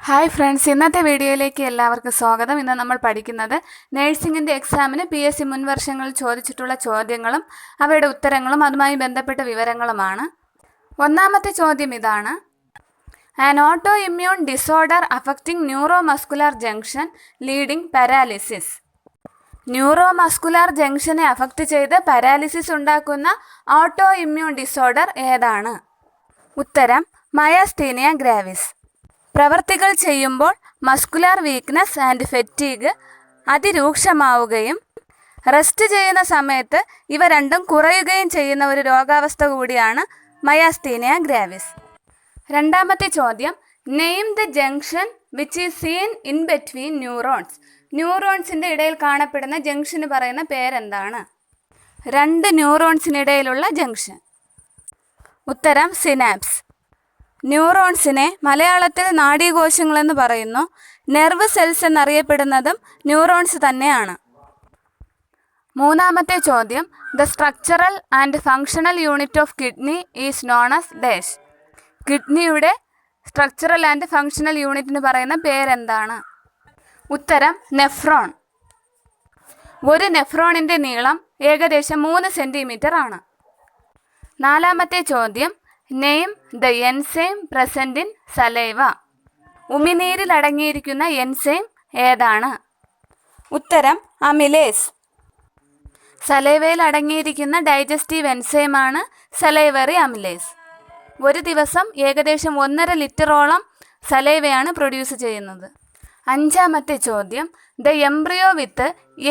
Hi friends, ഇന്നത്തെ വീഡിയോയിലേക്ക് എല്ലാവർക്കും സ്വാഗതം. ഇന്ന് നമ്മൾ പഠിക്കുന്നത് നഴ്സിംഗിൻ്റെ എക്സാമിന് PSC മുൻ വർഷങ്ങളിൽ ചോദിച്ചിട്ടുള്ള ചോദ്യങ്ങളും അവയുടെ ഉത്തരങ്ങളും അതുമായി ബന്ധപ്പെട്ട വിവരങ്ങളുമാണ്. ഒന്നാമത്തെ ചോദ്യം ഇതാണ്: an autoimmune disorder affecting neuromuscular junction leading paralysis. Neuromuscular ജംഗ്ഷനെ അഫക്റ്റ് ചെയ്ത് പാരാലിസിസ് ഉണ്ടാക്കുന്ന ഓട്ടോ ഇമ്മ്യൂൺ ഡിസോർഡർ ഏതാണ്? ഉത്തരം മയാസ്തീനിയ ഗ്രാവിസ്. പ്രവർത്തികൾ ചെയ്യുമ്പോൾ മസ്കുലർ വീക്ക്നെസ് ആൻഡ് ഫെറ്റീഗ് അതിരൂക്ഷമാവുകയും റെസ്റ്റ് ചെയ്യുന്ന സമയത്ത് ഇവ രണ്ടും കുറയുകയും ചെയ്യുന്ന ഒരു രോഗാവസ്ഥ കൂടിയാണ് മയാസ്തീനിയ ഗ്രാവിസ്. രണ്ടാമത്തെ ചോദ്യം: name the junction which is seen in between neurons. ന്യൂറോൺസിൻ്റെ ഇടയിൽ കാണപ്പെടുന്ന ജംഗ്ഷന് പറയുന്ന പേരെന്താണ്? രണ്ട് ന്യൂറോൺസിനിടയിലുള്ള ജംഗ്ഷൻ. ഉത്തരം സിനാപ്സ്. ന്യൂറോൺസിനെ മലയാളത്തിൽ നാഡീകോശങ്ങളെന്ന് പറയുന്നു. നെർവ് സെൽസ് എന്നറിയപ്പെടുന്നതും ന്യൂറോൺസ് തന്നെയാണ്. മൂന്നാമത്തെ ചോദ്യം: the structural and functional unit of kidney is known as dash. കിഡ്നിയുടെ സ്ട്രക്ചറൽ ആൻഡ് ഫങ്ഷണൽ യൂണിറ്റിന് പറയുന്ന പേരെന്താണ്? ഉത്തരം നെഫ്രോൺ. ഒരു നെഫ്രോണിൻ്റെ നീളം ഏകദേശം 3 സെൻറ്റിമീറ്റർ ആണ്. നാലാമത്തെ ചോദ്യം: name the enzyme present in saliva. ഉമിനീരിൽ അടങ്ങിയിരിക്കുന്ന എൻസൈം ഏതാണ്? ഉത്തരം അമിലേസ്. സലൈവയിൽ അടങ്ങിയിരിക്കുന്ന ഡൈജസ്റ്റീവ് എൻസൈമാണ് സലൈവറി അമിലേസ്. ഒരു ദിവസം ഏകദേശം 1.5 ലിറ്ററോളം സലൈവയാണ് പ്രൊഡ്യൂസ് ചെയ്യുന്നത്. അഞ്ചാമത്തെ ചോദ്യം: the embryo with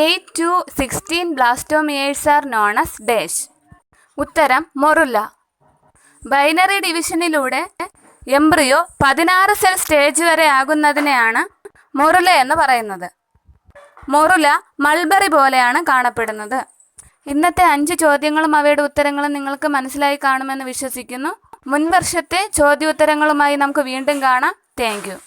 8 to 16 blastomeres are known as dash. ഉത്തരം മൊറുല്ല. ബൈനറി ഡിവിഷനിലൂടെ എംബ്രിയോ 16 സെൽ സ്റ്റേജ് വരെ ആകുന്നതിനെയാണ് മൊറുല എന്ന് പറയുന്നത്. മൊറുല മൾബറി പോലെയാണ് കാണപ്പെടുന്നത്. ഇന്നത്തെ 5 ചോദ്യങ്ങളും അവയുടെ ഉത്തരങ്ങളും നിങ്ങൾക്ക് മനസ്സിലായി കാണുമെന്ന് വിശ്വസിക്കുന്നു. മുൻവർഷത്തെ ചോദ്യോത്തരങ്ങളുമായി നമുക്ക് വീണ്ടും കാണാം. Thank you.